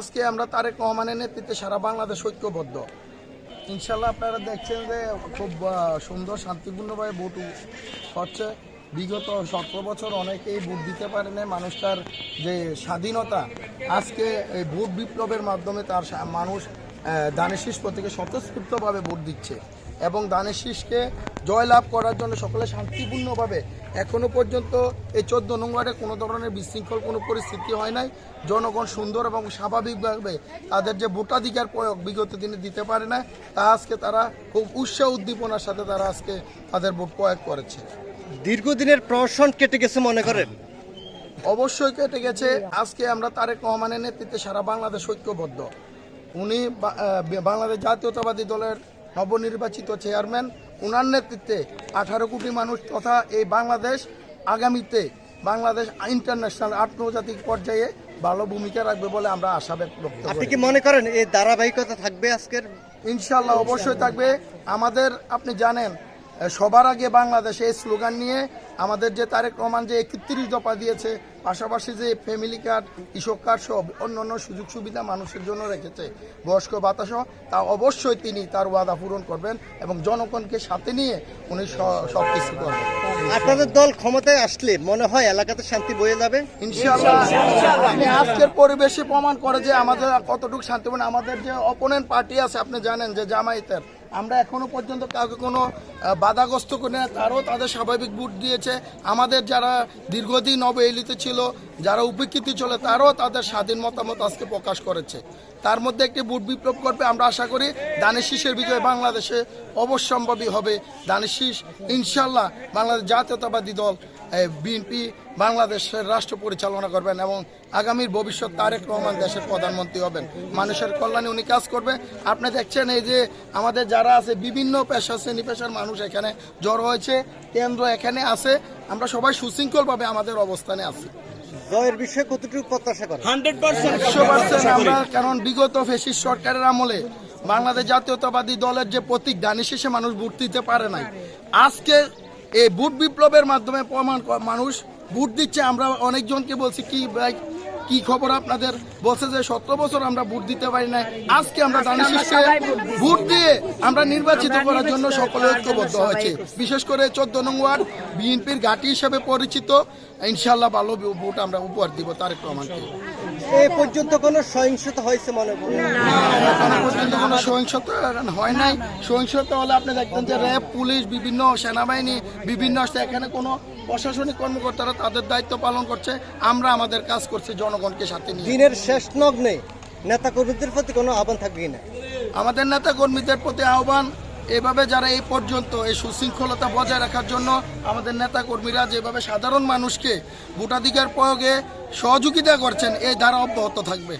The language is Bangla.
আজকে আমরা তারেক রহমানের নেতৃত্বে সারা বাংলাদেশ ঐক্যবদ্ধ। ইনশাল্লাহ আপনারা দেখছেন যে খুব সুন্দর শান্তিপূর্ণভাবে ভোট হচ্ছে। বিগত 17 বছর অনেকেই ভোট দিতে পারে না। মানুষটার যে স্বাধীনতা, আজকে এই ভোট বিপ্লবের মাধ্যমে তার মানুষ ধানের শীষ প্রতীকে স্বতঃস্ফূর্তভাবে ভোট দিচ্ছে এবং ধানের শীষকে জয়লাভ করার জন্য সকলে শান্তিপূর্ণভাবে এখনও পর্যন্ত এই 14 নং ওয়ার্ডে কোনো ধরনের বিশৃঙ্খল কোনো পরিস্থিতি হয় নাই। জনগণ সুন্দর এবং স্বাভাবিকভাবে তাদের যে ভোটাধিকার প্রয়োগ বিগত দিনে দিতে পারে না, তা আজকে তারা খুব উৎসাহ উদ্দীপনার সাথে তারা আজকে তাদের ভোট প্রয়োগ করেছে। দীর্ঘদিনের প্রহসন কেটে গেছে মনে করেন? অবশ্যই কেটে গেছে। আজকে আমরা তারেক রহমানের নেতৃত্বে সারা বাংলাদেশ ঐক্যবদ্ধ। উনি বাংলাদেশ জাতীয়তাবাদী দলের নবনির্বাচিত চেয়ারম্যান, ওনার নেতৃত্বে 18 কোটি মানুষ তথা এই বাংলাদেশ আগামীতে বাংলাদেশ ইন্টারন্যাশনাল আন্তর্জাতিক পর্যায়ে ভালো ভূমিকা রাখবে বলে আমরা আশা ব্যক্ত করি। আপনি কি মনে করেন এই ধারাবাহিকতা থাকবে আজকের? ইনশাল্লাহ অবশ্যই থাকবে। আমাদের আপনি জানেন সবার আগে বাংলাদেশে এই স্লোগান নিয়ে আমাদের যে তারেক রহমান যে 31 দফা দিয়েছে, পাশাপাশি যে ফ্যামিলি কার্ড, কৃষক কার্ড সহ অন্যান্য সুযোগ সুবিধা মানুষের জন্য রেখেছে, বয়স্ক ভাতা সহ, তা অবশ্যই তিনি তার ওয়াদা পূরণ করবেন এবং জনগণকে সাথে নিয়ে উনি সব কিছু করবেন। আপনাদের দল ক্ষমতায় আসলে মনে হয় এলাকাতে শান্তি বয়ে যাবে ইনশাআল্লাহ। আপনি আজকের পরিবেশে প্রমাণ করে যে আমাদের কতটুকু শান্তিপূর্ণ। আমাদের যে অপোনেন্ট পার্টি আছে আপনি জানেন যে জামায়াতের, আমরা এখনো পর্যন্ত কাউকে কোনো বাধাগ্রস্ত করি না, তারও তাদের স্বাভাবিক ভোট দিয়েছে। আমাদের যারা দীর্ঘদিন অবহেলিত ছিল, যারা উপেক্ষিত ছিল, তারও তাদের স্বাধীন মতামত আজকে প্রকাশ করেছে। তার মধ্যে একটি ভোট বিপ্লব করবে। আমরা আশা করি ধানের শীষের বিজয় বাংলাদেশে অবশ্যম্ভাবী হবে। ধানের শীষ ইনশাল্লাহ বাংলাদেশ জাতীয়তাবাদী দল বিএনপি বাংলাদেশের রাষ্ট্র পরিচালনা করবেন এবং আগামীর ভবিষ্যৎ তারেক রহমান দেশের প্রধানমন্ত্রী হবেন। মানুষের কল্যাণে উনি কাজ করবে। আপনি দেখছেন এই যে আমাদের যারা আছে বিভিন্ন পেশা শ্রেণী পেশার মানুষ এখানে জড়ো হয়েছে, কেন্দ্র এখানে আছে, আমরা সবাই সুশৃঙ্খলভাবে আমাদের অবস্থানে আছি। জয়ের বিষয়ে কতটুকু প্রত্যাশা করেন? 100% আমরা, কারণ বিগত ফ্যাসিস্ট সরকারের আমলে বাংলাদেশ জাতীয়তাবাদী দলের যে প্রতীক ধানের শীষে মানুষ ভোট দিতে পারে নাই, আজকে এই ভোট বিপ্লবের মাধ্যমে প্রমাণ মানুষ ভোট দিচ্ছে। আমরা অনেকজনকে বলছি কি খবর আপনাদের, বলছে যে 17 বছর আমরা ভোট দিতে পারি না। আজকে আমরা ধানের শীষে ভোট দিয়ে আমরা নির্বাচিত করার জন্য সকলে ঐক্যবদ্ধ হয়েছে। বিশেষ করে 14 নং ওয়ার্ড বিএনপির ঘাঁটি হিসেবে পরিচিত। ইনশাল্লাহ ভালো ভোট আমরা উপহার দিব তারেক রহমানকে। এই পর্যন্ত কোনো সহিংসতা হয়েছে মনে করেন? এখনো পর্যন্ত কোনো সহিংসতা হয় নাই। সহিংসতা হলে আপনি দেখবেন যে র্যাব, পুলিশ, বিভিন্ন সেনাবাহিনী বিভিন্ন আসছে, এখানে কোনো প্রশাসনিক কর্মকর্তারা তাদের দায়িত্ব পালন করছে। আমরা আমাদের কাজ করছি জনগণকে সাথে নিয়ে। দিনের শেষ লগ্নে নেতা কর্মীদের প্রতি কোনো আহ্বান থাকবে কিনা? আমাদের নেতা কর্মীদের প্রতি আহ্বান, এভাবে যারা এই পর্যন্ত এই সুশৃঙ্খলতা বজায় রাখার জন্য আমাদের নেতা কর্মীরা যেভাবে সাধারণ মানুষকে ভোটাধিকার প্রয়োগে সহযোগিতা করছেন, এই ধারা অব্যাহত থাকবে।